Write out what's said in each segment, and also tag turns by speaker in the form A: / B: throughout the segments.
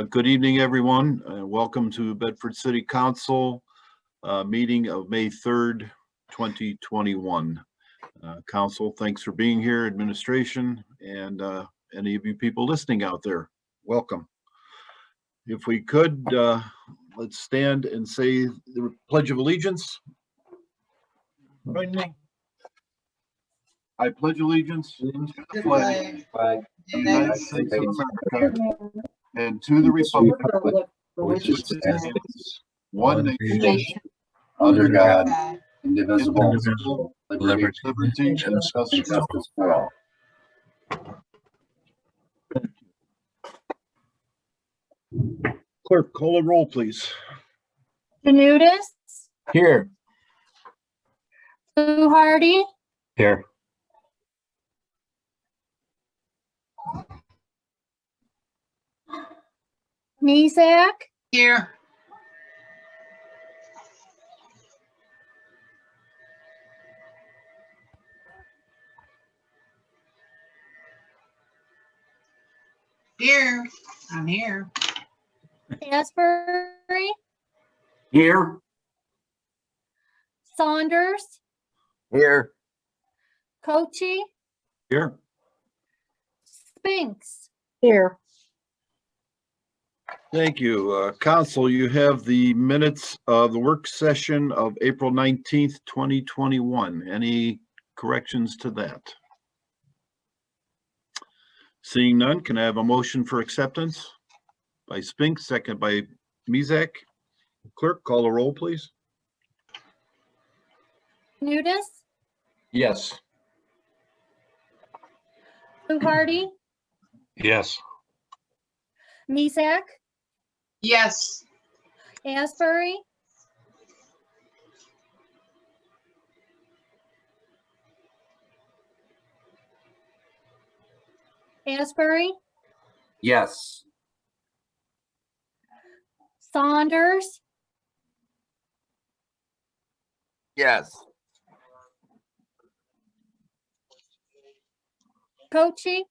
A: Good evening, everyone. Welcome to Bedford City Council meeting of May 3rd, 2021. Council, thanks for being here, administration, and any of you people listening out there, welcome. If we could, let's stand and say the Pledge of Allegiance. Join me. I pledge allegiance to the flag of the United States of America and to the republic for which it stands, one nation, under God, indivisible, liberty and justice for all. Clerk, call a roll, please.
B: Janutis?
C: Here.
B: Fluharty?
C: Here.
B: Mezak?
D: Here. Here. I'm here.
B: Asbury?
C: Here.
B: Saunders?
C: Here.
B: Cochi?
A: Here.
B: Spinks? Here.
A: Thank you. Council, you have the minutes of the work session of April 19th, 2021. Any corrections to that? Seeing none, can I have a motion for acceptance? By Spinks, second by Mezak. Clerk, call the roll, please.
B: Janutis?
C: Yes.
B: Fluharty?
C: Yes.
B: Mezak?
D: Yes.
B: Asbury? Asbury?
C: Yes.
B: Saunders?
C: Yes.
B: Cochi?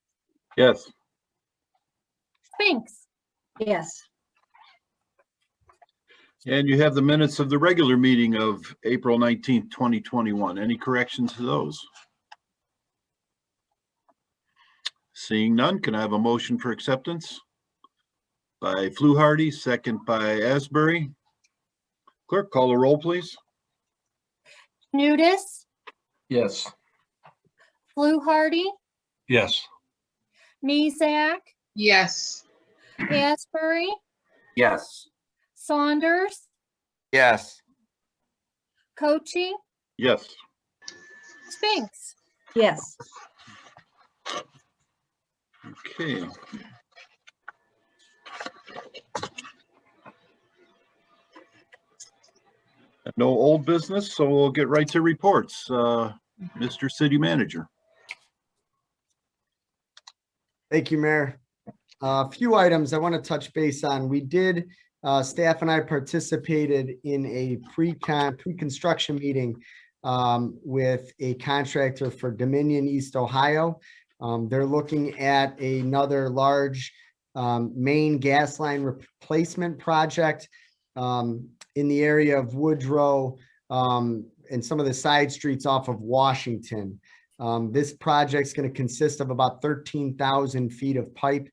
A: Yes.
B: Spinks? Yes.
A: And you have the minutes of the regular meeting of April 19th, 2021. Any corrections to those? Seeing none, can I have a motion for acceptance? By Fluharty, second by Asbury. Clerk, call the roll, please.
B: Janutis?
C: Yes.
B: Fluharty?
C: Yes.
B: Mezak?
D: Yes.
B: Asbury?
C: Yes.
B: Saunders?
C: Yes.
B: Cochi?
A: Yes.
B: Spinks? Yes.
A: Okay. No old business, so we'll get right to reports. Mr. City Manager.
E: Thank you, Mayor. A few items I want to touch base on. We did, staff and I participated in a pre-construction meeting with a contractor for Dominion East Ohio. They're looking at another large main gas line replacement project in the area of Woodrow and some of the side streets off of Washington. This project is going to consist of about 13,000 feet of pipe.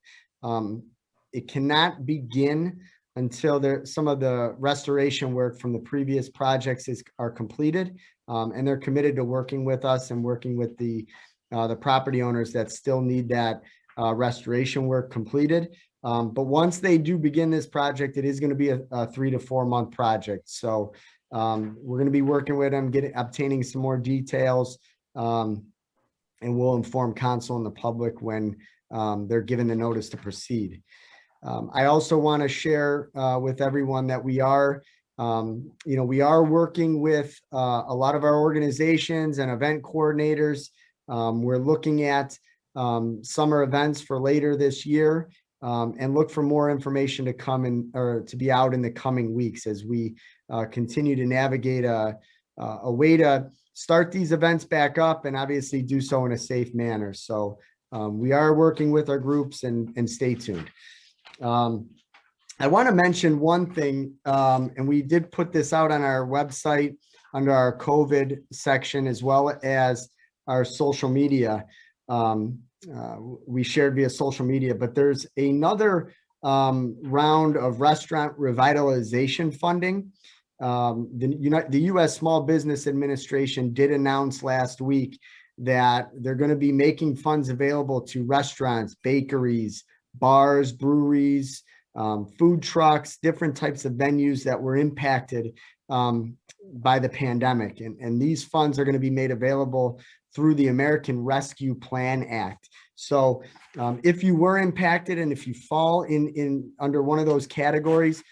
E: It cannot begin until some of the restoration work from the previous projects are completed, and they're committed to working with us and working with the property owners that still need that restoration work completed. But once they do begin this project, it is going to be a 3 to 4 month project. So we're going to be working with them, obtaining some more details, and we'll inform council and the public when they're given the notice to proceed. I also want to share with everyone that we are working with a lot of our organizations and event coordinators. We're looking at summer events for later this year, and look for more information to come in or to be out in the coming weeks as we continue to navigate a way to start these events back up and obviously do so in a safe manner. So we are working with our groups and stay tuned. I want to mention one thing, and we did put this out on our website under our COVID section, as well as our social media. We shared via social media, but there's another round of restaurant revitalization funding. The U.S. Small Business Administration did announce last week that they're going to be making funds available to restaurants, bakeries, bars, breweries, food trucks, different types of venues that were impacted by the pandemic. And these funds are going to be made available through the American Rescue Plan Act. So if you were impacted and if you fall in under one of those categories,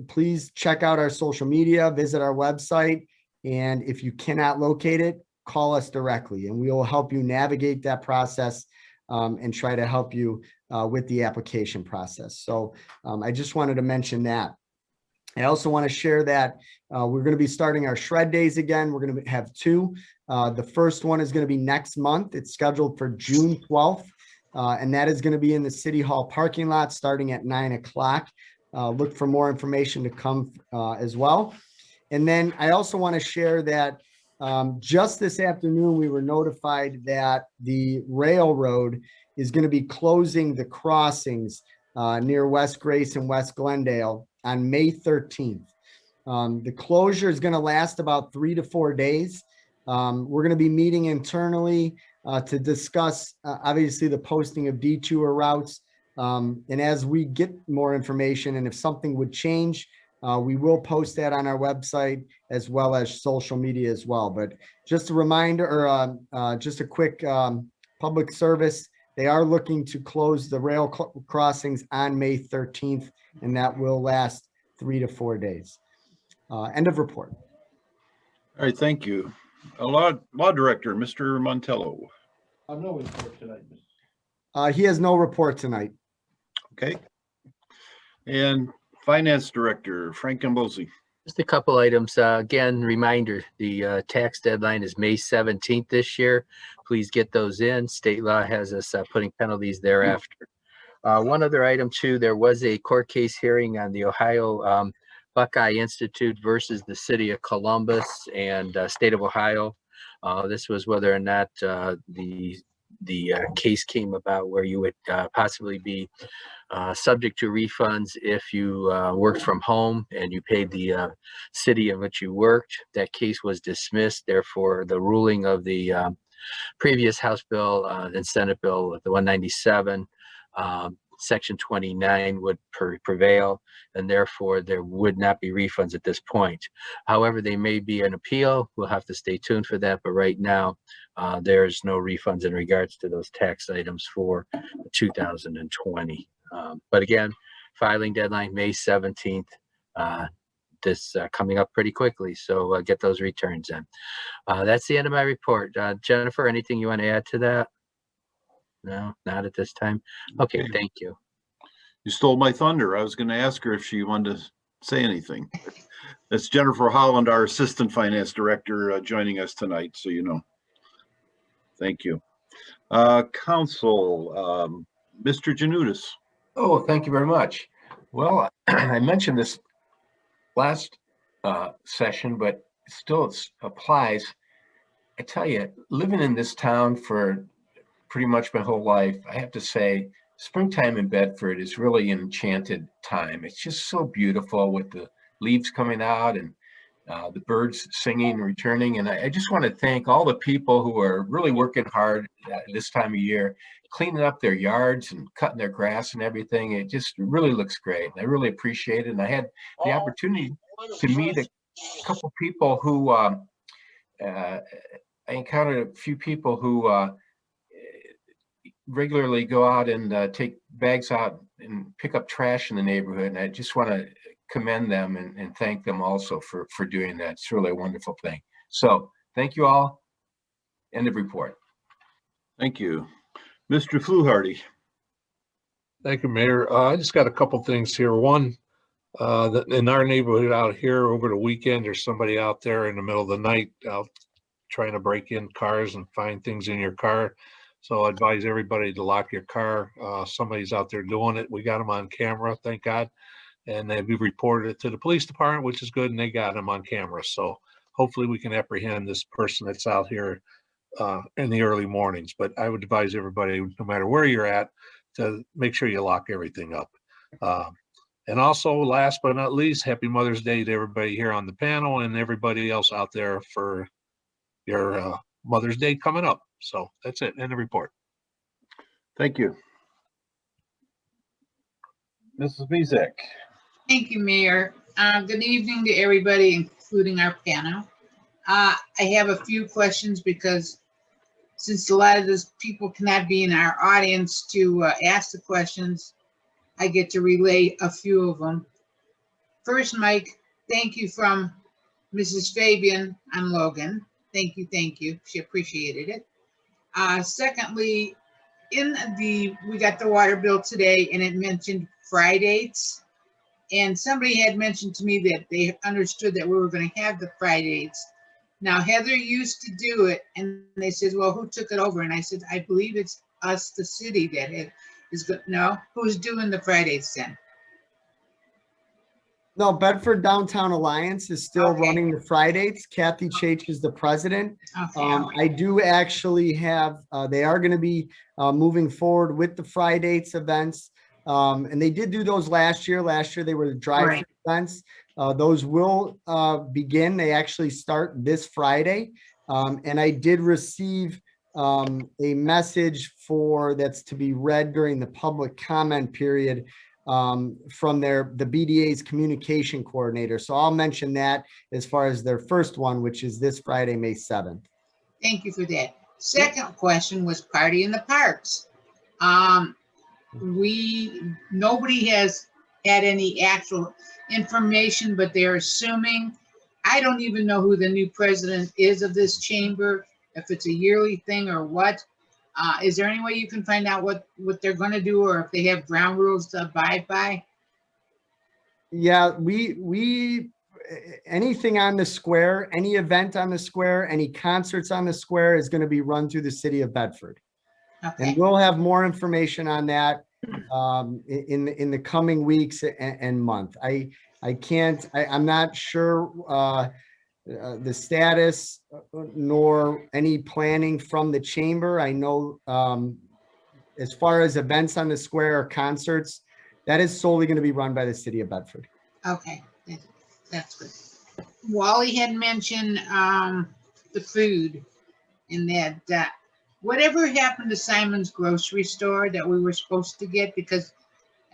E: please check out our social media, visit our website, and if you cannot locate it, call us directly and we will help you navigate that process and try to help you with the application process. So I just wanted to mention that. I also want to share that we're going to be starting our shred days again. We're going to have two. The first one is going to be next month. It's scheduled for June 12th, and that is going to be in the City Hall parking lot starting at 9 o'clock. Look for more information to come as well. And then I also want to share that just this afternoon, we were notified that the railroad is going to be closing the crossings near West Grace and West Glendale on May 13th. The closure is going to last about 3 to 4 days. We're going to be meeting internally to discuss, obviously, the posting of detour routes. And as we get more information and if something would change, we will post that on our website as well as social media as well. But just a reminder, or just a quick public service, they are looking to close the rail crossings on May 13th, and that will last 3 to 4 days. End of report.
A: All right, thank you. Law Director, Mr. Montello.
C: No report tonight.
E: He has no report tonight.
A: Okay. And Finance Director, Frank Gambosi.
F: Just a couple items. Again, reminder, the tax deadline is May 17th this year. Please get those in. State law has us putting penalties thereafter. One other item too, there was a court case hearing on the Ohio Buckeye Institute versus the City of Columbus and State of Ohio. This was whether or not the case came about where you would possibly be subject to refunds if you worked from home and you paid the city in which you worked. That case was dismissed. Therefore, the ruling of the previous House bill and Senate bill, the 197, Section 29 would prevail, and therefore there would not be refunds at this point. However, they may be an appeal. We'll have to stay tuned for that. But right now, there's no refunds in regards to those tax items for 2020. But again, filing deadline May 17th. This coming up pretty quickly, so get those returns in. That's the end of my report. Jennifer, anything you want to add to that? No, not at this time. Okay, thank you.
A: You stole my thunder. I was going to ask her if she wanted to say anything. That's Jennifer Holland, our Assistant Finance Director, joining us tonight, so you know. Thank you. Council, Mr. Janutis.
C: Oh, thank you very much. Well, I mentioned this last session, but still it applies. I tell you, living in this town for pretty much my whole life, I have to say, springtime in Bedford is really an enchanted time. It's just so beautiful with the leaves coming out and the birds singing and returning. And I just want to thank all the people who are really working hard this time of year, cleaning up their yards and cutting their grass and everything. It just really looks great. And I really appreciate it. And I had the opportunity to meet a couple people who, I encountered a few people who regularly go out and take bags out and pick up trash in the neighborhood. And I just want to commend them and thank them also for doing that. It's really a wonderful thing. So thank you all. End of report.
A: Thank you. Mr. Fluharty.
G: Thank you, Mayor. I just got a couple things here. One, that in our neighborhood out here over the weekend, there's somebody out there in the middle of the night out trying to break in cars and find things in your car. So I advise everybody to lock your car. Somebody's out there doing it. We got them on camera, thank God. And they've reported it to the police department, which is good, and they got them on camera. So hopefully we can apprehend this person that's out here in the early mornings. But I would advise everybody, no matter where you're at, to make sure you lock everything up. And also, last but not least, happy Mother's Day to everybody here on the panel and everybody else out there for your Mother's Day coming up. So that's it. End of report.
A: Thank you. Mrs. Bezek.
D: Thank you, Mayor. Good evening to everybody, including our panel. I have a few questions because since a lot of those people cannot be in our audience to ask the questions, I get to relay a few of them. First, Mike, thank you from Mrs. Fabian on Logan. Thank you, thank you. She appreciated it. Secondly, we got the water bill today and it mentioned fry dates. And somebody had mentioned to me that they understood that we were going to have the fry dates. Now, Heather used to do it and they said, well, who took it over? And I said, I believe it's us, the city, that is good. No, who's doing the fry dates then?
E: No, Bedford Downtown Alliance is still
D: Okay.
E: running the Fridays. Kathy Chaich is the president.
D: Okay.
E: I do actually have, they are going to be moving forward with the Fridays events. And they did do those last year. Last year, they were the drive-through events. Those will begin. They actually start this Friday. And I did receive a message that's to be read during the public comment period from the BDA's communication coordinator. So I'll mention that as far as their first one, which is this Friday, May 7th.
D: Thank you for that. Second question was party in the parks. Nobody has had any actual information, but they're assuming. I don't even know who the new president is of this chamber, if it's a yearly thing or what. Is there any way you can find out what they're going to do or if they have ground rules to abide by?
E: Yeah, anything on the square, any event on the square, any concerts on the square is going to be run through the city of Bedford.
D: Okay.
E: And we'll have more information on that in the coming weeks and month. I'm not sure the status nor any planning from the chamber. I know as far as events on the square or concerts, that is solely going to be run by the city of Bedford.
D: Okay, that's good. Wally had mentioned the food and that whatever happened to Simon's grocery store that we were supposed to get, because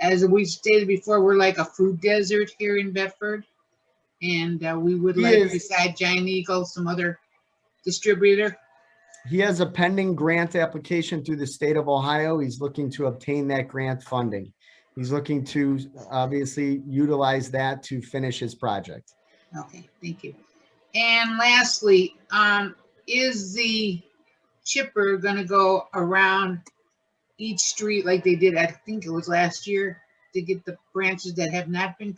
D: as we stated before, we're like a food desert here in Bedford. And we would like, beside Giant Eagle, some other distributor.
E: He has a pending grant application through the state of Ohio. He's looking to obtain that grant funding. He's looking to obviously utilize that to finish his project.
D: Okay, thank you. And lastly, is the chipper going to go around each street like they did, I think it was last year, to get the branches that have not been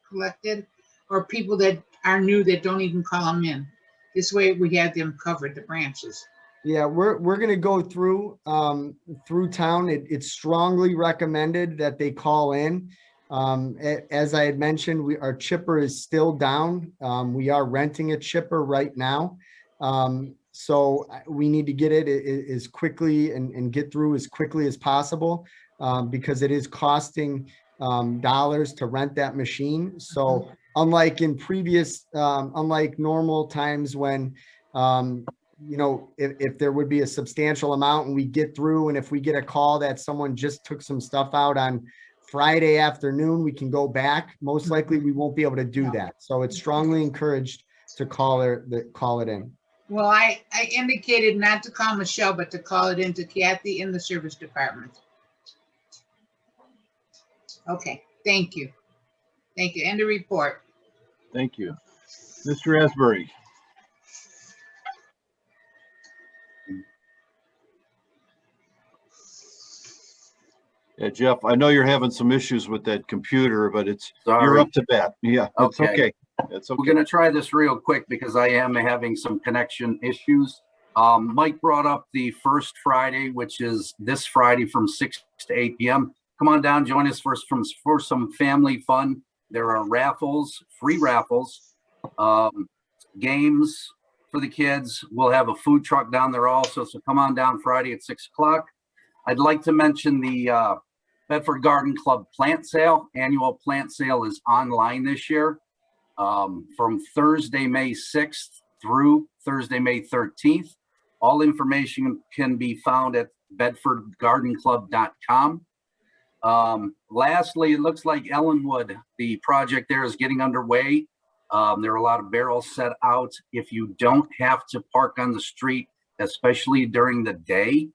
D: collected? Or people that are new that don't even call them in. This way we have them covered, the branches.
E: Yeah, we're going to go through town. It's strongly recommended that they call in. As I had mentioned, our chipper is still down. We are renting a chipper right now. So we need to get it as quickly and get through as quickly as possible because it is costing dollars to rent that machine. So unlike normal times when, if there would be a substantial amount and we get through, and if we get a call that someone just took some stuff out on Friday afternoon, we can go back. Most likely we won't be able to do that. So it's strongly encouraged to call it in.
D: Well, I indicated not to call Michelle, but to call it into Kathy in the service department. Okay, thank you. Thank you. End of report.
A: Thank you. Mr. Asbury. Yeah, Jeff, I know you're having some issues with that computer, but you're up to bat. Yeah, it's okay. It's okay.
H: We're going to try this real quick because I am having some connection issues. Mike brought up the first Friday, which is this Friday from 6 to 8 p.m. Come on down, join us for some family fun. There are raffles, free raffles, games for the kids. We'll have a food truck down there also, so come on down Friday at 6 o'clock. I'd like to mention the Bedford Garden Club plant sale. Annual plant sale is online this year from Thursday, May 6th through Thursday, May 13th. All information can be found at bedfordgardenclub.com. Lastly, it looks like Ellenwood, the project there is getting underway. There are a lot of barrels set out. If you don't have to park on the street, especially during the day,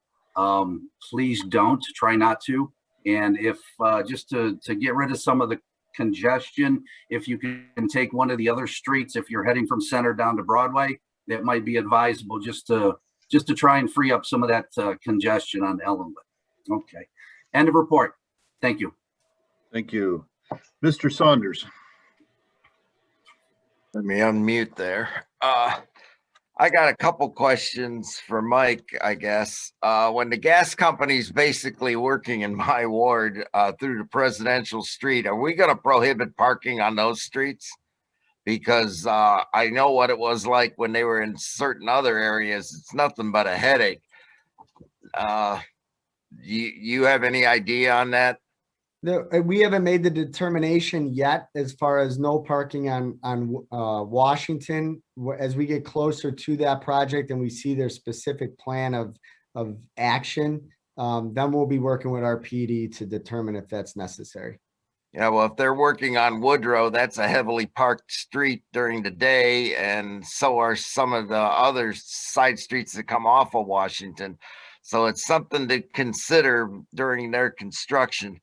H: please don't, try not to. And if just to get rid of some of the congestion, if you can take one of the other streets, if you're heading from Center down to Broadway, that might be advisable just to try and free up some of that congestion on Ellenwood. Okay, end of report. Thank you.
A: Thank you. Mr. Saunders.
I: Let me unmute there. I got a couple questions for Mike, I guess. When the gas company's basically working in my ward through the Presidential Street, are we going to prohibit parking on those streets? Because I know what it was like when they were in certain other areas. It's nothing but a headache. You have any idea on that?
E: We haven't made the determination yet as far as no parking on Washington. As we get closer to that project and we see their specific plan of action, then we'll be working with our PD to determine if that's necessary.
I: Yeah, well, if they're working on Woodrow, that's a heavily parked street during the day, and so are some of the other side streets that come off of Washington. So it's something to consider during their construction.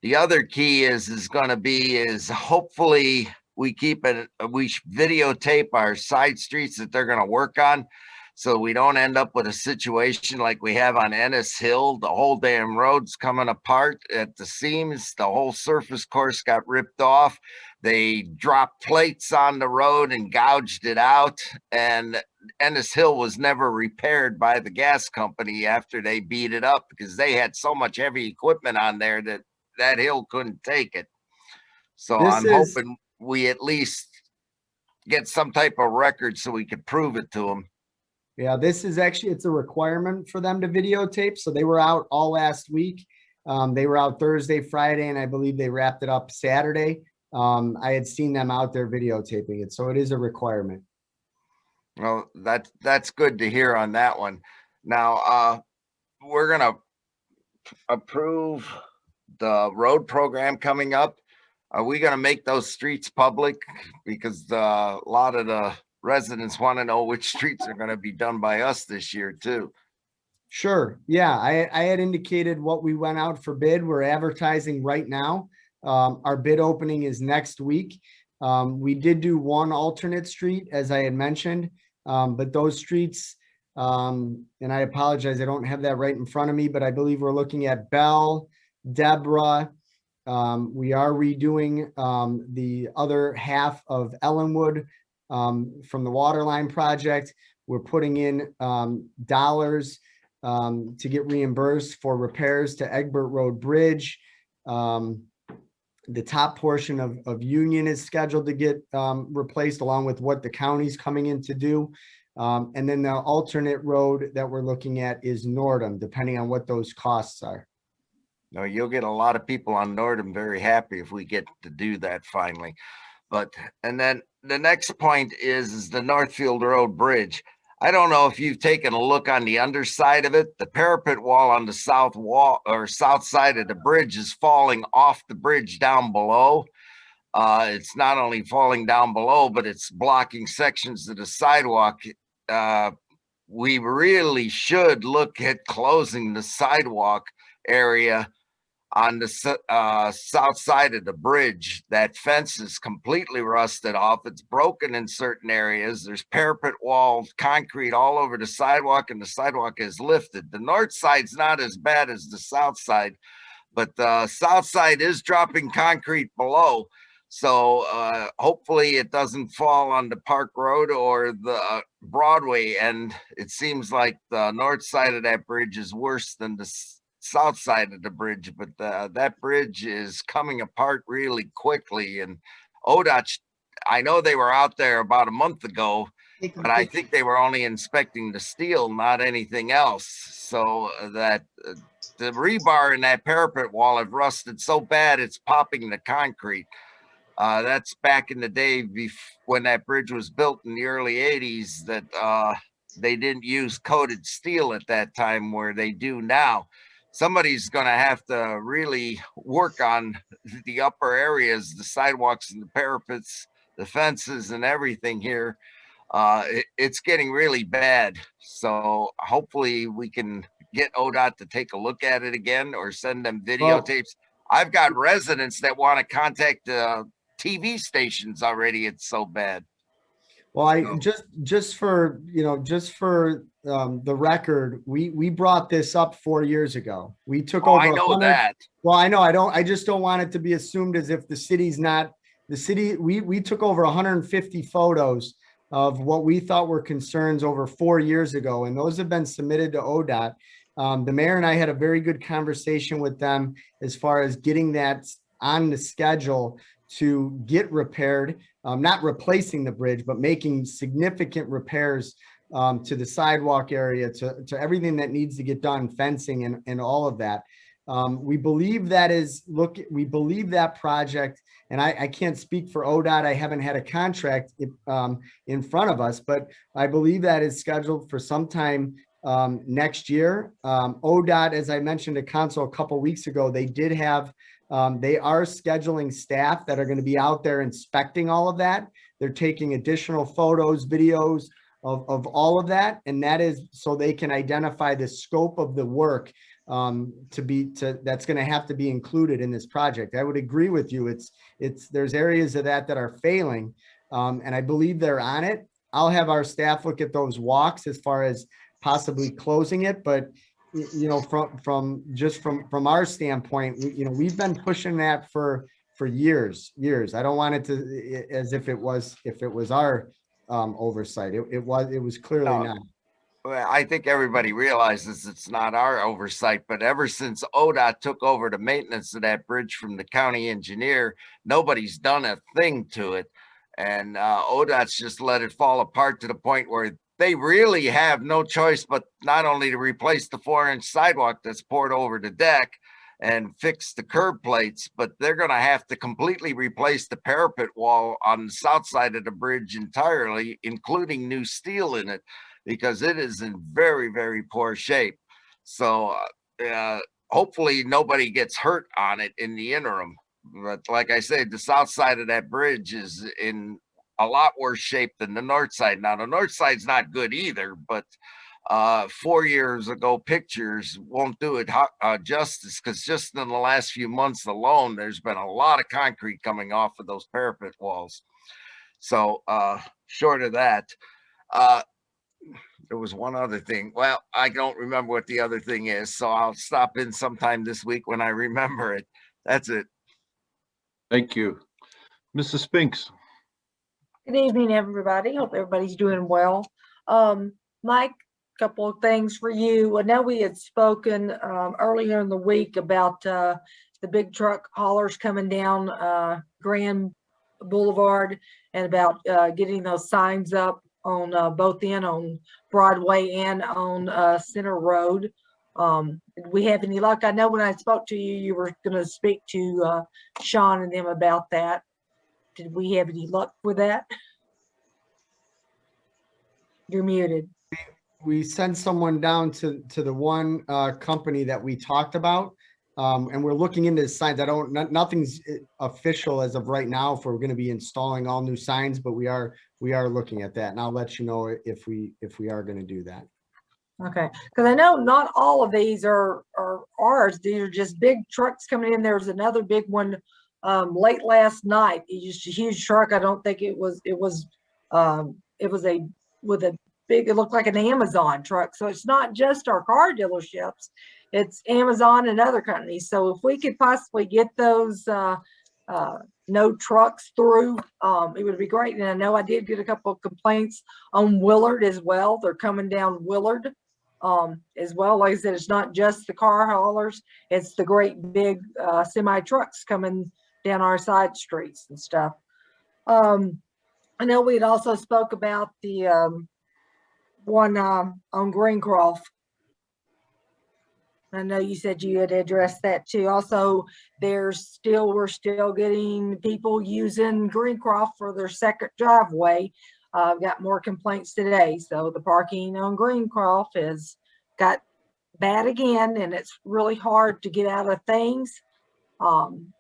I: The other key is going to be hopefully we videotape our side streets that they're going to work on, so we don't end up with a situation like we have on Ennis Hill. The whole damn road's coming apart at the seams. The whole surface course got ripped off. They dropped plates on the road and gouged it out. And Ennis Hill was never repaired by the gas company after they beat it up, because they had so much heavy equipment on there that hill couldn't take it. So I'm hoping we at least get some type of record so we can prove it to them.
E: Yeah, this is actually, it's a requirement for them to videotape. So they were out all last week. They were out Thursday, Friday, and I believe they wrapped it up Saturday. I had seen them out there videotaping it. So it is a requirement.
I: Well, that's good to hear on that one. Now, we're going to approve the road program coming up. Are we going to make those streets public? Because a lot of the residents want to know which streets are going to be done by us this year too.
E: Sure. Yeah, I had indicated what we went out for bid. We're advertising right now. Our bid opening is next week. We did do one alternate street, as I had mentioned, but those streets, and I apologize, I don't have that right in front of me, but I believe we're looking at Bell, Deborah. We are redoing the other half of Ellenwood from the Waterline project. We're putting in dollars to get reimbursed for repairs to Egbert Road Bridge. The top portion of Union is scheduled to get replaced, along with what the county's coming in to do. And then the alternate road that we're looking at is Nordham, depending on what those costs are.
I: No, you'll get a lot of people on Nordham very happy if we get to do that finally. And then the next point is the Northfield Road Bridge. I don't know if you've taken a look on the underside of it. The parapet wall on the south wall or south side of the bridge is falling off the bridge down below. It's not only falling down below, but it's blocking sections of the sidewalk. We really should look at closing the sidewalk area on the south side of the bridge. That fence is completely rusted off. It's broken in certain areas. There's parapet wall concrete all over the sidewalk, and the sidewalk is lifted. The north side's not as bad as the south side, but the south side is dropping concrete below. So hopefully it doesn't fall on the Park Road or the Broadway. And it seems like the north side of that bridge is worse than the south side of the bridge. But that bridge is coming apart really quickly. And ODOT, I know they were out there about a month ago, but I think they were only inspecting the steel, not anything else. So that the rebar in that parapet wall have rusted so bad it's popping the concrete. That's back in the day when that bridge was built in the early 80s, that they didn't use coated steel at that time where they do now. Somebody's going to have to really work on the upper areas, the sidewalks and the parapets, the fences and everything here. It's getting really bad. So hopefully we can get ODOT to take a look at it again or send them videotapes. I've got residents that want to contact TV stations already. It's so bad.
E: Well, I just for the record, we brought this up 4 years ago. We took over.
I: I know that.
E: Well, I know. I just don't want it to be assumed as if the city's not the city. We took over 150 photos of what we thought were concerns over 4 years ago, and those have been submitted to ODOT. The mayor and I had a very good conversation with them as far as getting that on the schedule to get repaired, not replacing the bridge, but making significant repairs to the sidewalk area, to everything that needs to get done, fencing and all of that. We believe we believe that project, and I can't speak for ODOT. I haven't had a contract in front of us, but I believe that is scheduled for sometime next year. ODOT, as I mentioned to council a couple weeks ago, they did have they are scheduling staff that are going to be out there inspecting all of that. They're taking additional photos, videos of all of that. And that is so they can identify the scope of the work that's going to have to be included in this project. I would agree with you. There's areas of that are failing. And I believe they're on it. I'll have our staff look at those walks as far as possibly closing it, but from our standpoint, we've been pushing that for years. I don't want it to as if it was our oversight. It was clearly not.
I: Well, I think everybody realizes it's not our oversight, but ever since ODOT took over the maintenance of that bridge from the county engineer, nobody's done a thing to it. And ODOT's just let it fall apart to the point where they really have no choice but not only to replace the 4-inch sidewalk that's poured over the deck and fix the curb plates, but they're going to have to completely replace the parapet wall on the south side of the bridge entirely, including new steel in it, because it is in very, very poor shape. So hopefully nobody gets hurt on it in the interim. But like I said, the south side of that bridge is in a lot worse shape than the north side. Now the north side's not good either, but 4 years ago pictures won't do it justice, because just in the last few months alone, there's been a lot of concrete coming off of those parapet walls. So short of that, there was one other thing. Well, I don't remember what the other thing is, so I'll stop in sometime this week when I remember it. That's it.
A: Thank you. Mrs. Spinks.
J: Good evening, everybody. Hope everybody's doing well. Mike, a couple of things for you. I know we had spoken earlier in the week about the big truck haulers coming down Grand Boulevard, and about getting those signs up on both ends, on Broadway and on Center Road. Did we have any luck? I know when I spoke to you, you were going to speak to Sean and them about that. Did we have any luck with that? You're muted.
E: We sent someone down to the one company that we talked about, and we're looking into signs. Nothing's official as of right now if we're going to be installing all new signs, but we are looking at that, and I'll let you know if we are going to do that.
J: Okay, because I know not all of these are ours. These are just big trucks coming in. There's another big one late last night. It's just a huge truck. I don't think it was it looked like an Amazon truck. So it's not just our car dealerships, it's Amazon and other companies. So if we could possibly get those no trucks through. It would be great. And I know I did get a couple of complaints on Willard as well. They're coming down Willard as well. Like I said, it's not just the car haulers, it's the great big semi trucks coming down our side streets and stuff. I know we had also spoke about the one on Greencroft. I know you said you had addressed that too. Also, we're still getting people using Greencroft for their second driveway. Got more complaints today. So the parking on Greencroft has got bad again, and it's really hard to get out of things.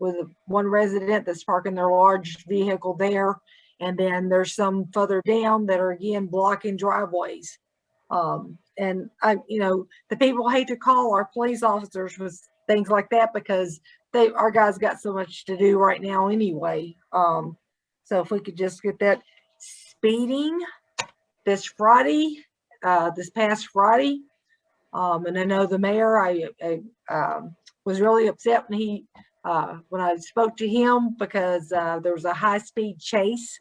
J: With one resident that's parking their large vehicle there, and then there's some further down that are again blocking driveways. And the people hate to call our police officers with things like that because our guys got so much to do right now anyway. So if we could just get that speeding this Friday, this past Friday. And I know the mayor, I was really upset when I spoke to him because there was a high-speed chase.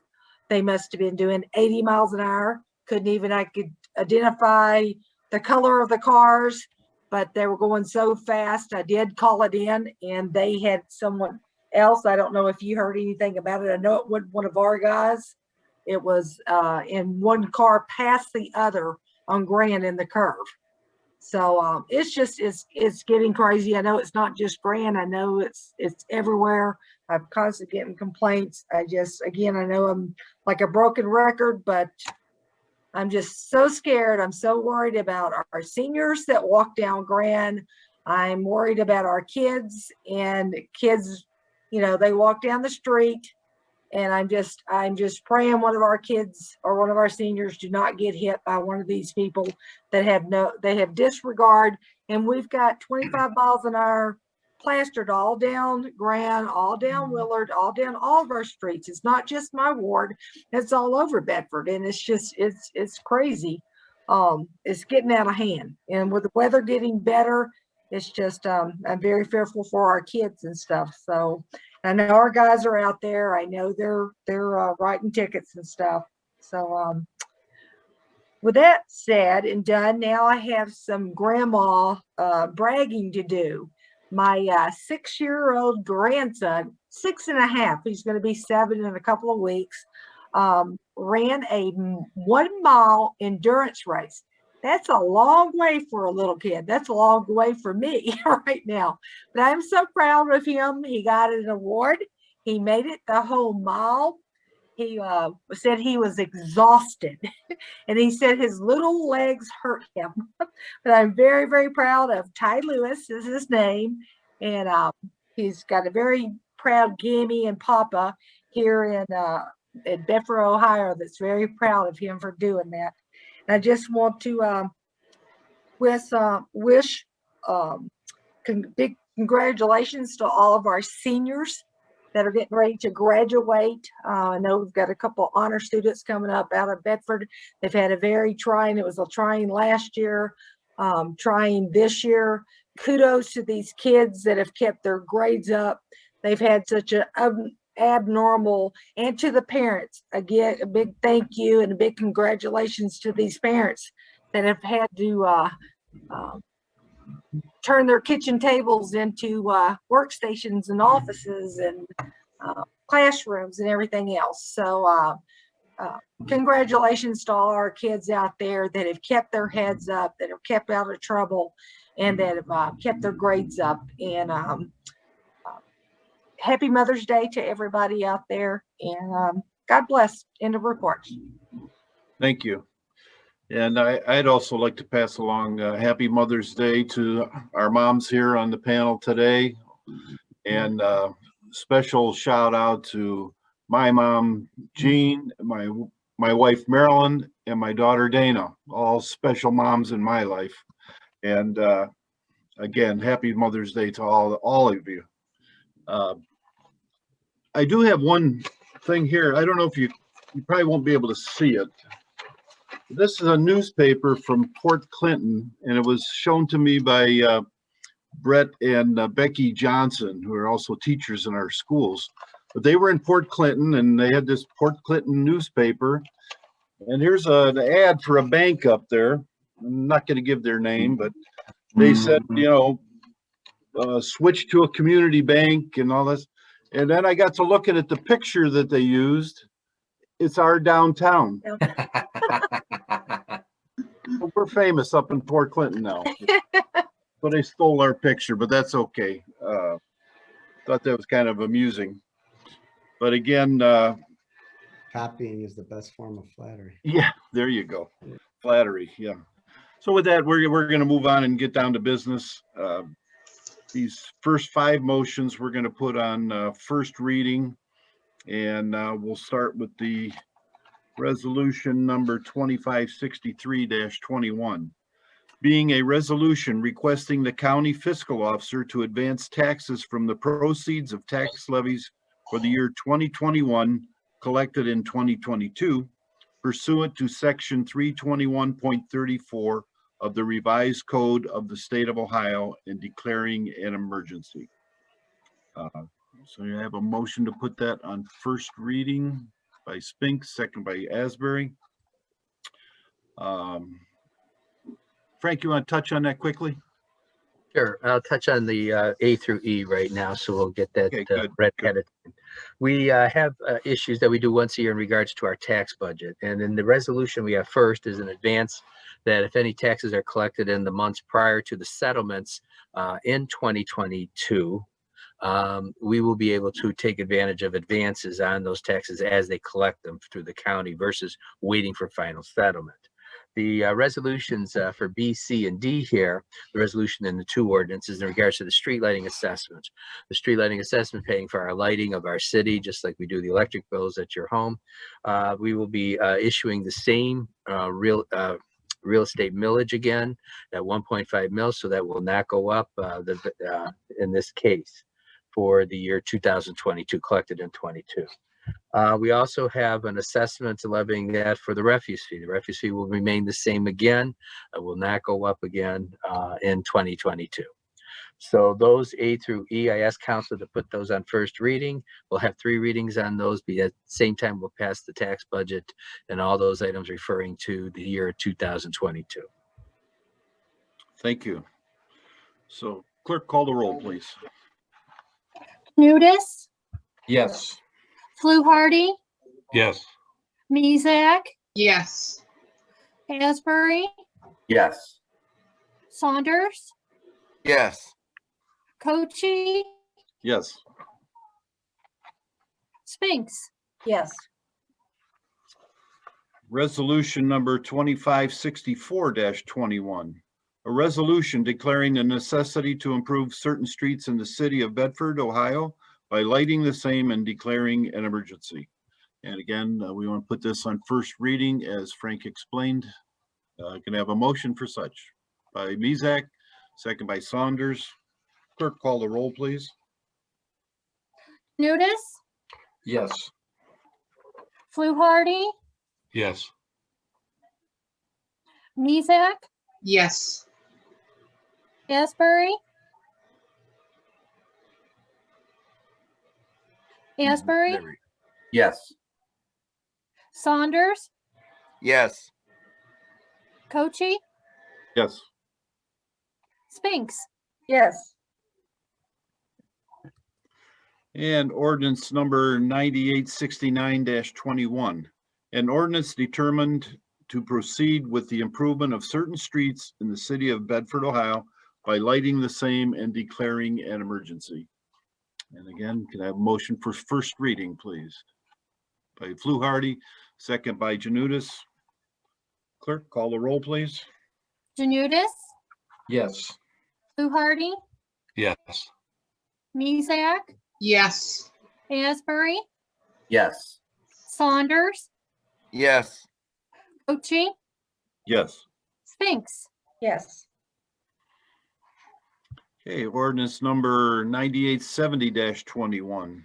J: They must have been doing 80 miles an hour. I could identify the color of the cars, but they were going so fast. I did call it in, and they had someone else. I don't know if you heard anything about it. I know it wasn't one of our guys. It was in one car past the other on Grand in the curve. So it's getting crazy. I know it's not just Grand. I know it's everywhere. I'm constantly getting complaints. I know I'm like a broken record, but I'm just so scared. I'm so worried about our seniors that walk down Grand. I'm worried about our kids, and kids, they walk down the street, and I'm just praying one of our kids or one of our seniors do not get hit by one of these people that have disregard. And we've got 25 miles an hour plastered all down Grand, all down Willard, all down all of our streets. It's not just my ward, it's all over Bedford. And it's just, it's crazy. It's getting out of hand. And with the weather getting better, it's just, I'm very fearful for our kids and stuff. So I know our guys are out there. I know they're writing tickets and stuff. So with that said and done, now I have some grandma bragging to do. My 6-year-old grandson, 6.5, he's going to be 7 in a couple of weeks, ran a 1 mile endurance race. That's a long way for a little kid. That's a long way for me right now. But I'm so proud of him. He got an award. He made it the whole mile. He said he was exhausted. And he said his little legs hurt him. But I'm very, very proud of Ty Lewis is his name. And he's got a very proud Gammy and Papa here in Bedford, Ohio, that's very proud of him for doing that. And I just want to wish big congratulations to all of our seniors that are getting ready to graduate. I know we've got a couple honor students coming up out of Bedford. They've had it was a trying last year, trying this year. Kudos to these kids that have kept their grades up. They've had such an abnormal, and to the parents, again, a big thank you and a big congratulations to these parents that have had to turn their kitchen tables into workstations and offices and classrooms and everything else. So congratulations to all our kids out there that have kept their heads up, that have kept out of trouble, and that have kept their grades up. And happy Mother's Day to everybody out there, and God bless. End of report.
A: Thank you. And I'd also like to pass along happy Mother's Day to our moms here on the panel today. And special shout out to my mom, Jean, my wife, Marilyn, and my daughter, Dana, all special moms in my life. And again, happy Mother's Day to all of you. I do have one thing here. I don't know if you probably won't be able to see it. This is a newspaper from Port Clinton, and it was shown to me by Brett and Becky Johnson, who are also teachers in our schools. But they were in Port Clinton and they had this Port Clinton newspaper. And here's an ad for a bank up there. I'm not going to give their name, but they said, you know, switch to a community bank and all this. And then I got to looking at the picture that they used. It's our downtown. We're famous up in Port Clinton now. But they stole our picture, but that's okay. Thought that was kind of amusing. But again,
E: Copying is the best form of flattery.
A: yeah, there you go. Flattery, yeah. So with that, we're going to move on and get down to business. These first 5 motions we're going to put on first reading, and we'll start with the resolution number 2563-21. Being a resolution requesting the county fiscal officer to advance taxes from the proceeds of tax levies for the year 2021 collected in 2022 pursuant to section 321.34 of the revised code of the state of Ohio and declaring an emergency. So you have a motion to put that on first reading by Spinks, second by Asbury. Frank, you want to touch on that quickly?
F: Sure, I'll touch on the A through E right now, so we'll get that
A: Okay, good,
F: read
A: good.
F: ahead of time. We have issues that we do once a year in regards to our tax budget. And in the resolution we have first is an advance that if any taxes are collected in the months prior to the settlements in 2022, we will be able to take advantage of advances on those taxes as they collect them through the county versus waiting for final settlement. The resolutions for B, C, and D here, the resolution and the 2 ordinances in regards to the street lighting assessment. The street lighting assessment paying for our lighting of our city, just like we do the electric bills at your home. We will be issuing the same real estate millage again at 1.5 mils, so that will not go up in this case for the year 2022 collected in 22. We also have an assessment levying that for the refuse fee. The refuse fee will remain the same again. It will not go up again in 2022. So those A through E, I asked council to put those on first reading. We'll have 3 readings on those, but at the same time, we'll pass the tax budget and all those items referring to the year 2022.
A: Thank you. So clerk, call the roll, please.
B: Nudis,
C: Yes.
B: Fluharty,
G: Yes.
B: Mezak,
D: Yes.
B: Asbury,
H: Yes.
B: Saunders,
I: Yes.
B: Cochi,
A: Yes.
B: Spinks.
J: Yes.
A: Resolution number 2564-21. A resolution declaring the necessity to improve certain streets in the city of Bedford, Ohio by lighting the same and declaring an emergency. And again, we want to put this on first reading as Frank explained. Can I have a motion for such? By Mezak, second by Saunders. Clerk, call the roll, please.
B: Nudis,
C: Yes.
B: Fluharty,
G: Yes.
B: Mezak,
D: Yes.
B: Asbury, Asbury,
H: Yes.
B: Saunders,
I: Yes.
B: Cochi,
A: Yes.
B: Spinks.
J: Yes.
A: And ordinance number 9869-21. An ordinance determined to proceed with the improvement of certain streets in the city of Bedford, Ohio by lighting the same and declaring an emergency. And again, can I have a motion for first reading, please? By Fluharty, second by Janutus. Clerk, call the roll, please.
B: Janudis,
C: Yes.
B: Fluharty,
G: Yes.
B: Mezak,
D: Yes.
B: Asbury,
H: Yes.
B: Saunders,
I: Yes.
B: Cochi,
A: Yes.
B: Spinks.
J: Yes.
A: Okay, ordinance number 9870-21.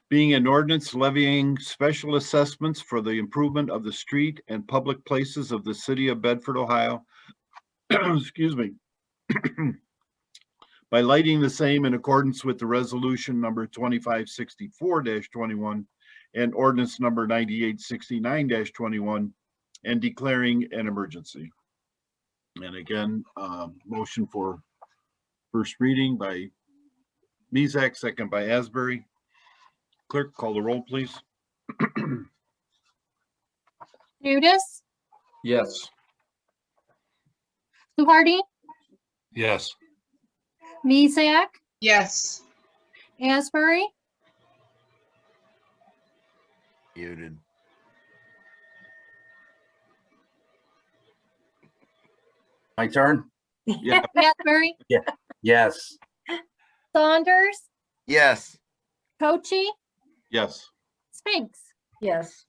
A: Being an ordinance levying special assessments for the improvement of the street and public places of the city of Bedford, Ohio. Excuse me. by lighting the same in accordance with the resolution number 2564-21 and ordinance number 9869-21 and declaring an emergency. And again, motion for first reading by Mezak, second by Asbury. Clerk, call the roll, please.
B: Janudis,
C: Yes.
B: Fluharty,
G: Yes.
B: Mezak,
D: Yes.
B: Asbury,
I: Muted.
H: My turn?
A: Yeah.
B: Asbury,
H: Yes.
B: Saunders,
I: Yes.
B: Cochi,
A: Yes.
B: Spinks.
J: Yes.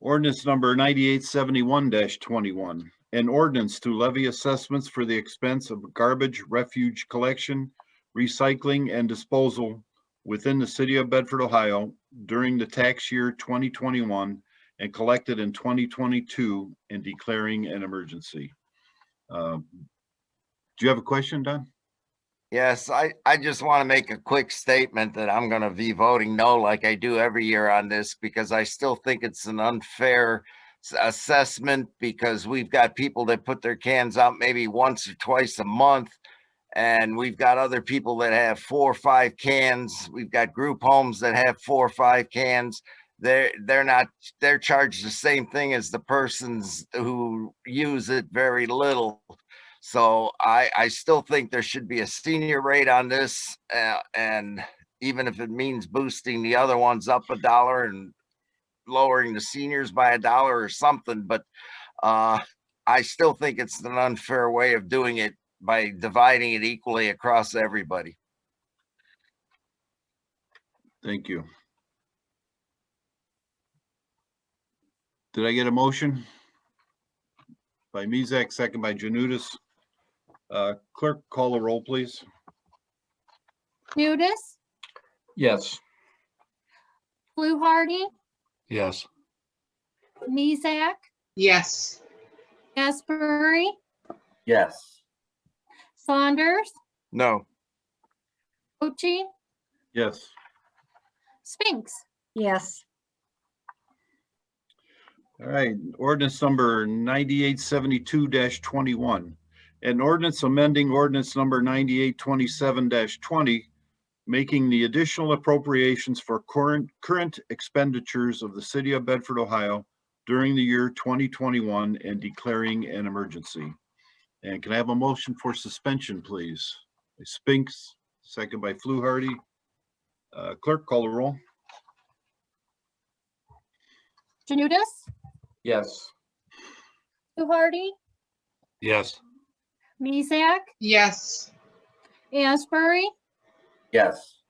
A: Ordinance number 9871-21, an ordinance to levy assessments for the expense of garbage refuge collection, recycling, and disposal within the city of Bedford, Ohio during the tax year 2021 and collected in 2022 and declaring an emergency. Do you have a question, Don?
I: Yes, I just want to make a quick statement that I'm going to be voting no like I do every year on this because I still think it's an unfair assessment because we've got people that put their cans out maybe once or twice a month. And we've got other people that have 4 or 5 cans. We've got group homes that have 4 or 5 cans. They're charged the same thing as the persons who use it very little. So I still think there should be a senior rate on this, and even if it means boosting the other ones up $1 and lowering the seniors by $1 or something, but I still think it's an unfair way of doing it by dividing it equally across everybody.
A: Thank you. Did I get a motion? By Mezak, second by Janudis. Clerk, call the roll, please.
B: Janudis,
C: Yes.
B: Fluharty,
G: Yes.
B: Mezak,
D: Yes.
B: Asbury,
H: Yes.
B: Saunders,
I: No.
B: Cochi,
A: Yes.
B: Spinks.
J: Yes.
A: All right, ordinance number 9872-21. An ordinance amending ordinance number 9827-20, making the additional appropriations for current expenditures of the city of Bedford, Ohio during the year 2021 and declaring an emergency. And can I have a motion for suspension, please? By Spinks, second by Fluharty. Clerk, call the roll.
B: Janudis,
C: Yes.
B: Fluharty,
G: Yes.
B: Mezak,
D: Yes.
B: Asbury,
H: Yes.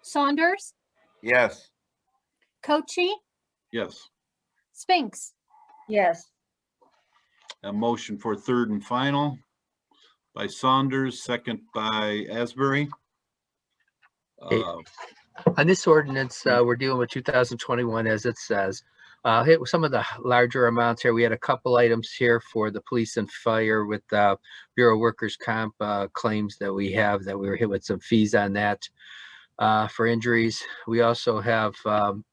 B: Saunders,
I: Yes.
B: Cochi,
A: Yes.
B: Spinks.
J: Yes.
A: A motion for third and final by Saunders, second by Asbury.
F: Okay. On this ordinance, we're dealing with 2021 as it says. Hit with some of the larger amounts here. We had a couple items here for the police and fire with Bureau of Workers' Comp claims that we have that we were hit with some fees on that for injuries. We also have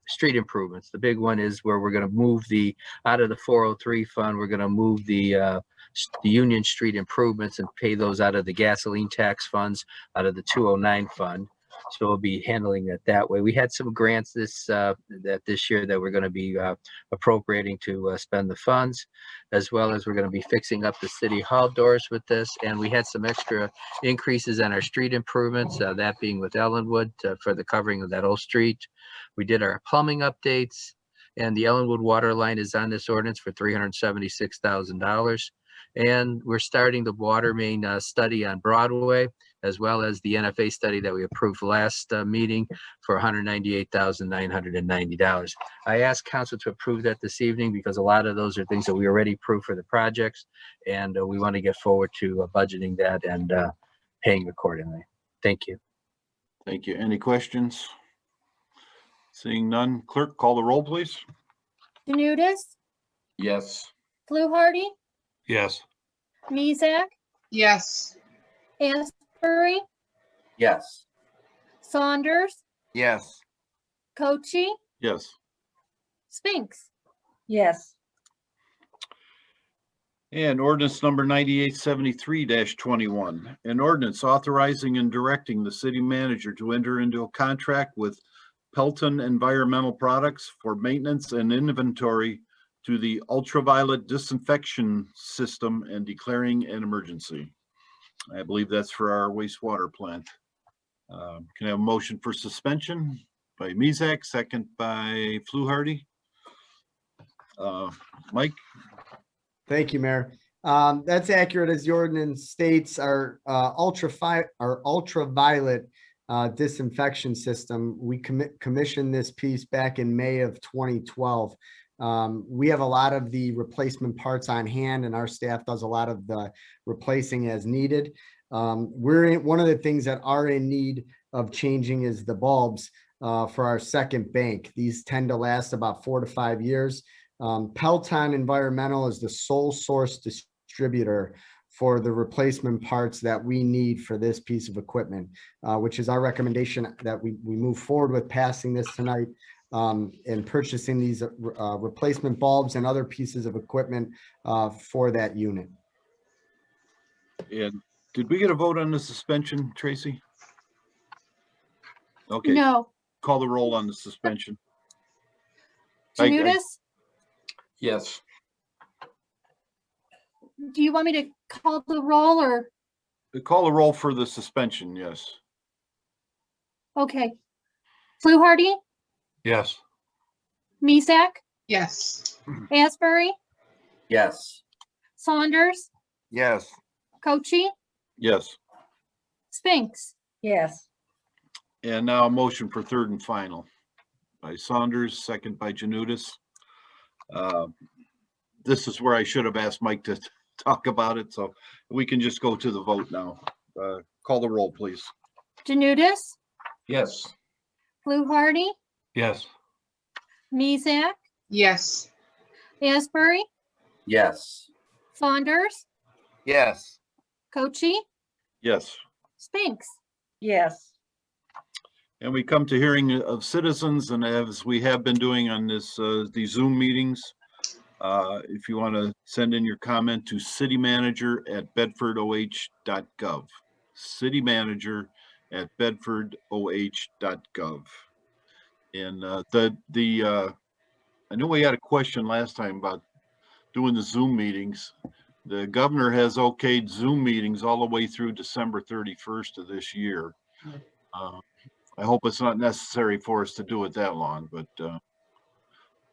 F: street improvements. The big one is where we're going to move out of the 403 fund, we're going to move the Union Street improvements and pay those out of the gasoline tax funds, out of the 209 fund. So we'll be handling it that way. We had some grants this year that we're going to be appropriating to spend the funds, as well as we're going to be fixing up the city hall doors with this. And we had some extra increases on our street improvements, that being with Ellenwood for the covering of that old street. We did our plumbing updates, and the Ellenwood water line is on this ordinance for $376,000. And we're starting the water main study on Broadway, as well as the NFA study that we approved last meeting for $198,990. I asked council to approve that this evening because a lot of those are things that we already approved for the projects, and we want to get forward to budgeting that and paying accordingly. Thank you.
A: Thank you. Any questions? Seeing none, clerk, call the roll, please.
B: Janudis,
C: Yes.
B: Fluharty,
G: Yes.
B: Mezak,
D: Yes.
B: Asbury,
H: Yes.
B: Saunders,
I: Yes.
B: Cochi,
A: Yes.
B: Spinks.
J: Yes.
A: And ordinance number 9873-21, an ordinance authorizing and directing the city manager to enter into a contract with Pelton Environmental Products for maintenance and inventory to the ultraviolet disinfection system and declaring an emergency. I believe that's for our wastewater plant. Can I have a motion for suspension by Mezak, second by Fluharty? Mike?
E: Thank you, Mayor. That's accurate as the ordinance states. Our ultraviolet disinfection system, we commissioned this piece back in May of 2012. We have a lot of the replacement parts on hand, and our staff does a lot of the replacing as needed. One of the things that are in need of changing is the bulbs for our second bank. These tend to last about 4 to 5 years. Pelton Environmental is the sole source distributor for the replacement parts that we need for this piece of equipment, which is our recommendation that we move forward with passing this tonight and purchasing these replacement bulbs and other pieces of equipment for that unit.
A: And did we get a vote on the suspension, Tracy? Okay,
B: No.
A: call the roll on the suspension. I-
B: Janutus,
C: Yes.
B: do you want me to call the roll or?
A: Call the roll for the suspension, yes.
B: Okay. Fluharty,
G: Yes.
B: Mezak,
D: Yes.
B: Asbury,
H: Yes.
B: Saunders,
I: Yes.
B: Cochi,
A: Yes.
B: Spinks.
J: Yes.
A: And now a motion for third and final by Saunders, second by Janutus. This is where I should have asked Mike to talk about it, so we can just go to the vote now. Call the roll, please.
B: Janutus,
C: Yes.
B: Fluharty,
G: Yes.
B: Mezak,
D: Yes.
B: Asbury,
H: Yes.
B: Saunders,
I: Yes.
B: Cochi,
A: Yes.
B: Spinks.
J: Yes.
A: And we come to hearing of citizens, and as we have been doing on this, these Zoom meetings, if you want to send in your comment to citymanager@bedfordoh.gov, citymanager@bedfordoh.gov. And I know we had a question last time about doing the Zoom meetings. The governor has okayed Zoom meetings all the way through December 31st of this year. I hope it's not necessary for us to do it that long, but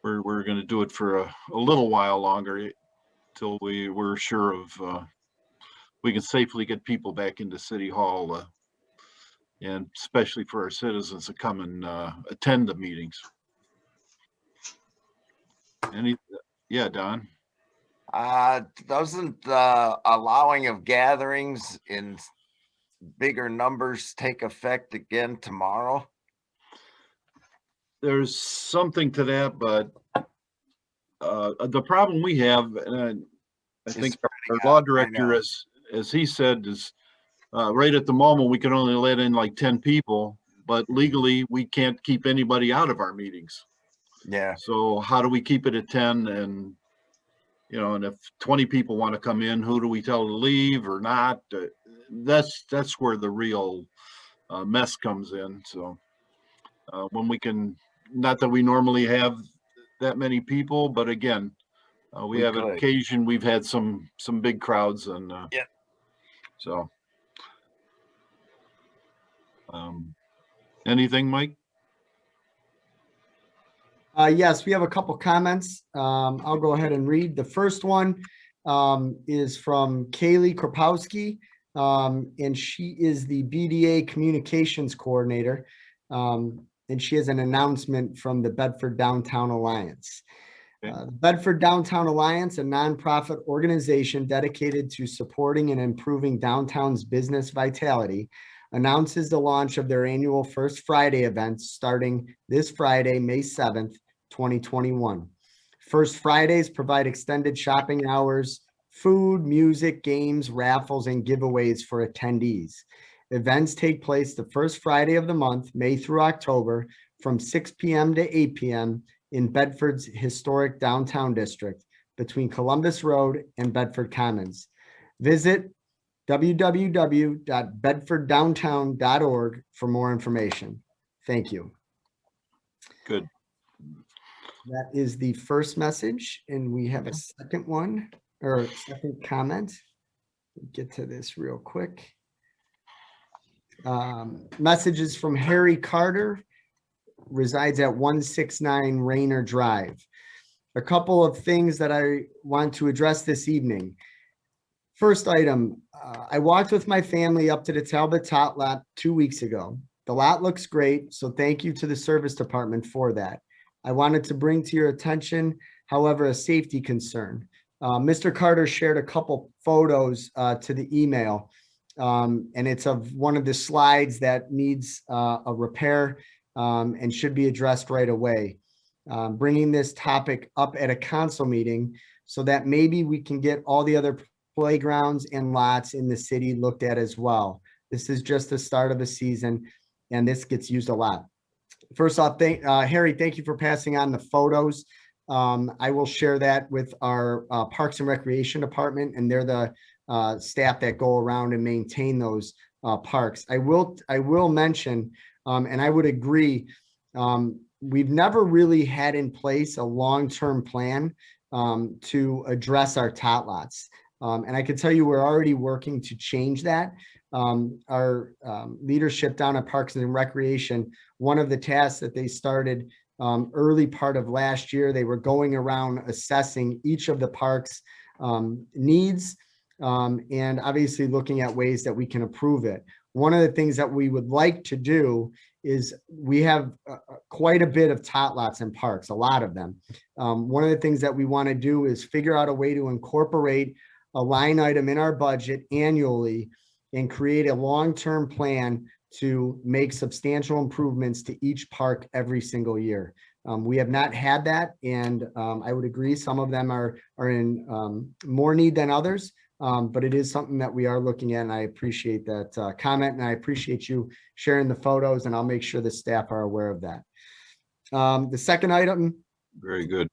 A: we're going to do it for a little while longer till we're sure of we can safely get people back into City Hall, and especially for our citizens to come and attend the meetings. Yeah, Don?
I: Doesn't allowing of gatherings in bigger numbers take effect again tomorrow?
A: There's something to that, but the problem we have, and I think our law director, as he said, is right at the moment, we can only let in like 10 people, but legally we can't keep anybody out of our meetings.
I: Yeah.
A: So how do we keep it at 10? And, you know, and if 20 people want to come in, who do we tell to leave or not? That's where the real mess comes in. So when we can, not that we normally have that many people, but again, we have an occasion, we've had some big crowds, and
I: yeah.
A: So anything, Mike?
E: Yes, we have a couple comments. I'll go ahead and read. The first one is from Kaylee Kropowski, and she is the BDA Communications Coordinator, and she has an announcement from the Bedford Downtown Alliance. The Bedford Downtown Alliance, a nonprofit organization dedicated to supporting and improving downtown's business vitality, announces the launch of their annual First Friday events starting this Friday, May 7th, 2021. First Fridays provide extended shopping hours food, music, games, raffles, and giveaways for attendees. Events take place the first Friday of the month, May through October, from 6 p.m. to 8 p.m. in Bedford's historic downtown district between Columbus Road and Bedford Commons. Visit www.bedforddowntown.org for more information. Thank you.
A: Good.
E: That is the first message, and we have a second one, or second comment. Get to this real quick. Messages from Harry Carter, resides at 169 Rayner Drive. A couple of things that I want to address this evening. First item, I walked with my family up to the Talbot Tot lot 2 weeks ago. The lot looks great, so thank you to the service department for that. I wanted to bring to your attention, however, a safety concern. Mr. Carter shared a couple photos to the email, and it's of one of the slides that needs a repair and should be addressed right away. Bringing this topic up at a council meeting so that maybe we can get all the other playgrounds and lots in the city looked at as well. This is just the start of the season, and this gets used a lot. First off, Harry, thank you for passing on the photos. I will share that with our Parks and Recreation Department, and they're the staff that go around and maintain those parks. I will mention, and I would agree, we've never really had in place a long-term plan to address our tot lots. And I can tell you, we're already working to change that. Our leadership down at Parks and Recreation, one of the tasks that they started early part of last year, they were going around assessing each of the parks' needs and obviously looking at ways that we can improve it. One of the things that we would like to do is we have quite a bit of tot lots in parks, a lot of them. One of the things that we want to do is figure out a way to incorporate a line item in our budget annually and create a long-term plan to make substantial improvements to each park every single year. We have not had that, and I would agree some of them are in more need than others, but it is something that we are looking at, and I appreciate that comment, and I appreciate you sharing the photos, and I'll make sure the staff are aware of that. The second item.
A: Very good.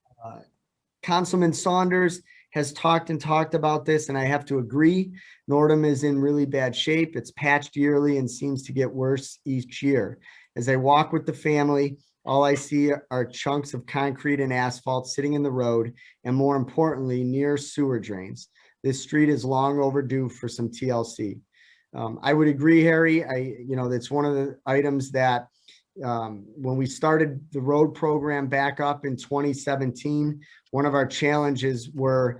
E: Councilman Saunders has talked about this, and I have to agree. Nordham is in really bad shape. It's patched yearly and seems to get worse each year. As I walk with the family, all I see are chunks of concrete and asphalt sitting in the road, and more importantly, near sewer drains. This street is long overdue for some TLC. I would agree, Harry. That's one of the items that when we started the road program back up in 2017, one of our challenges were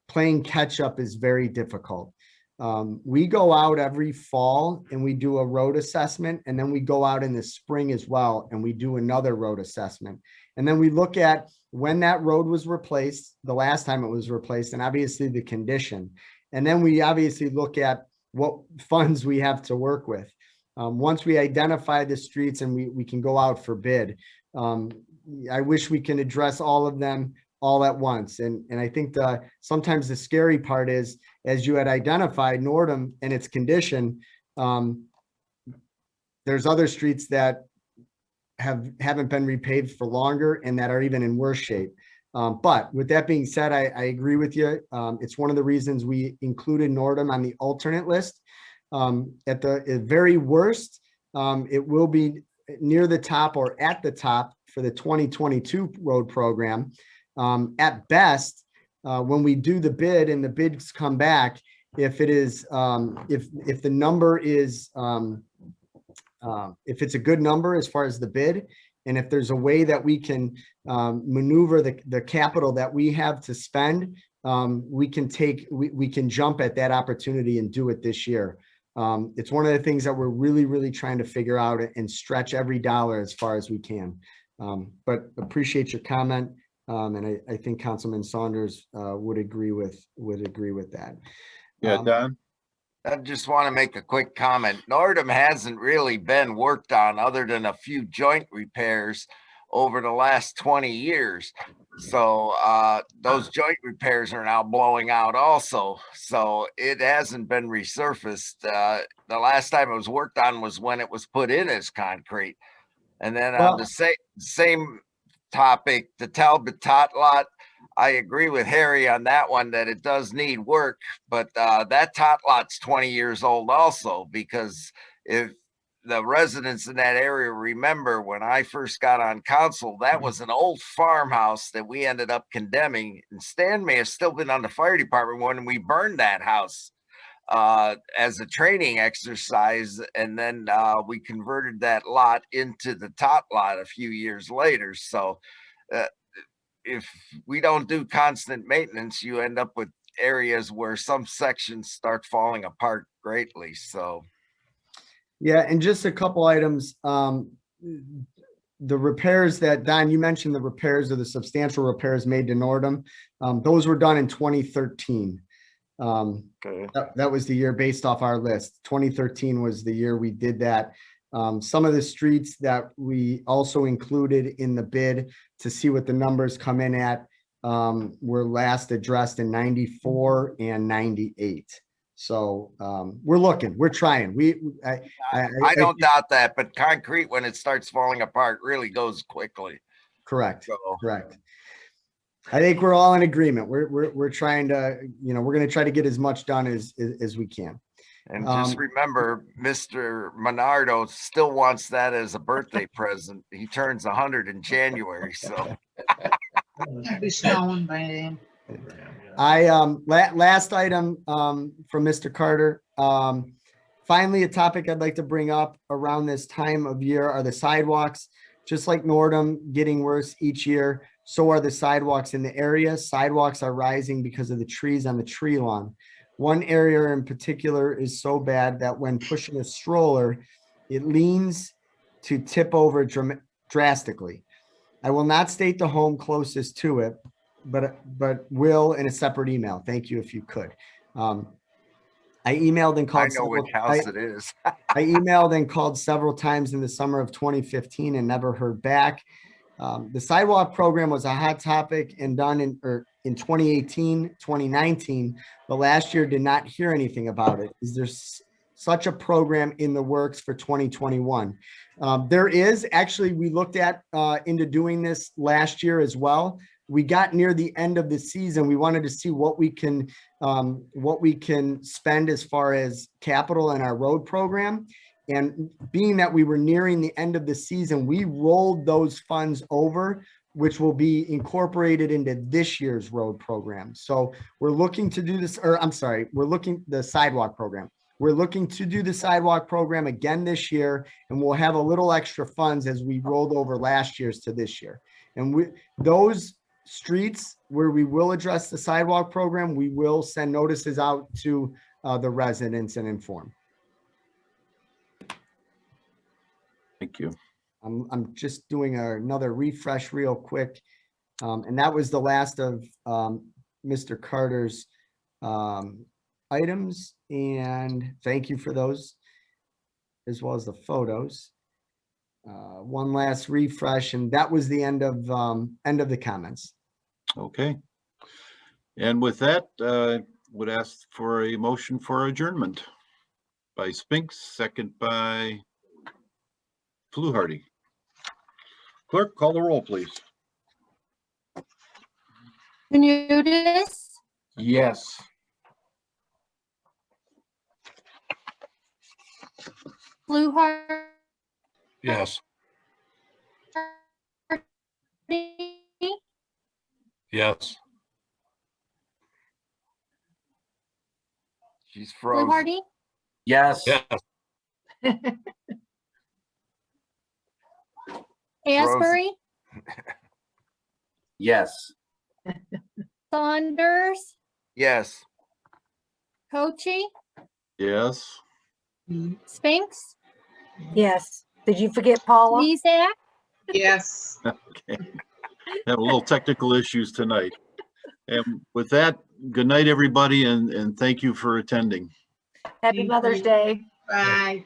E: playing catch up is very difficult. We go out every fall and we do a road assessment, and then we go out in the spring as well and we do another road assessment. And then we look at when that road was replaced, the last time it was replaced, and obviously the condition. And then we obviously look at what funds we have to work with. Once we identify the streets and we can go out for bid, I wish we can address all of them all at once. And I think sometimes the scary part is, as you had identified Nordham and its condition, there's other streets that haven't been repaved for longer and that are even in worse shape. But with that being said, I agree with you. It's one of the reasons we included Nordham on the alternate list. At the very worst, it will be near the top or at the top for the 2022 road program. At best, when we do the bid and the bids come back, if it is, if the number is, if it's a good number as far as the bid, and if there's a way that we can maneuver the capital that we have to spend, we can jump at that opportunity and do it this year. It's one of the things that we're really, really trying to figure out and stretch every dollar as far as we can. But appreciate your comment. And I think Councilman Saunders would agree with that.
A: Yeah, Don?
I: I just want to make a quick comment. Nordham hasn't really been worked on other than a few joint repairs over the last 20 years. So those joint repairs are now blowing out also. So it hasn't been resurfaced. The last time it was worked on was when it was put in as concrete. And then on the same topic, the Talbot Tot lot, I agree with Harry on that one, that it does need work, but that tot lot's 20 years old also, because if the residents in that area remember, when I first got on council, that was an old farmhouse that we ended up condemning. And Stan may have still been on the fire department when we burned that house as a training exercise. And then we converted that lot into the tot lot a few years later. So if we don't do constant maintenance, you end up with areas where some sections start falling apart greatly. So
E: Yeah, and just a couple items. The repairs that, Don, you mentioned, the repairs, or the substantial repairs made to Nordham, those were done in 2013.
I: okay.
E: That was the year based off our list. 2013 was the year we did that. Some of the streets that we also included in the bid to see what the numbers come in at were last addressed in 94 and 98. So we're looking, we're trying.
I: I don't doubt that, but concrete, when it starts falling apart, really goes quickly.
E: Correct.
I: So,
E: Correct. I think we're all in agreement. We're trying to, we're going to try to get as much done as we can.
I: and just remember, Mr. Menardo still wants that as a birthday present. He turns 100 in January, so.
D: It'll be snowing by then.
E: Last item from Mr. Carter. Finally, a topic I'd like to bring up around this time of year are the sidewalks. Just like Nordham getting worse each year, so are the sidewalks in the area. Sidewalks are rising because of the trees on the tree lawn. One area in particular is so bad that when pushing a stroller, it leans to tip over drastically. I will not state the home closest to it, but will in a separate email. Thank you if you could. I emailed and called.
I: I know which house it is.
E: I emailed and called several times in the summer of 2015 and never heard back. The sidewalk program was a hot topic and done in 2018, 2019, but last year did not hear anything about it. Is there such a program in the works for 2021? There is. Actually, we looked at into doing this last year as well. We got near the end of the season. We wanted to see what we can spend as far as capital in our road program. And being that we were nearing the end of the season, we rolled those funds over, which will be incorporated into this year's road program. So we're looking to do this, the sidewalk program. We're looking to do the sidewalk program again this year, and we'll have a little extra funds as we rolled over last year's to this year. And those streets where we will address the sidewalk program, we will send notices out to the residents and inform.
A: Thank you.
E: I'm just doing another refresh real quick. And that was the last of Mr. Carter's items. And thank you for those, as well as the photos. One last refresh, and that was the end of the comments.
A: Okay. And with that, would ask for a motion for adjournment by Spinks, second by Fluharty. Clerk, call the roll, please.
B: Janutis,
C: Yes.
B: Fluharty,
G: Yes. Yes.
I: She's frozen.
B: Fluharty,
H: Yes.
G: Yes.
B: Asbury,
H: Yes.
B: Saunders,
I: Yes.
B: Cochi,
A: Yes.
B: Spinks,
J: Yes. Did you forget Paula?
B: Mezak,
D: Yes.
A: Okay. Have a little technical issues tonight. And with that, good night, everybody, and thank you for attending.
J: Happy
D: Thank
J: Mother's
D: you.
J: Day.
D: Bye.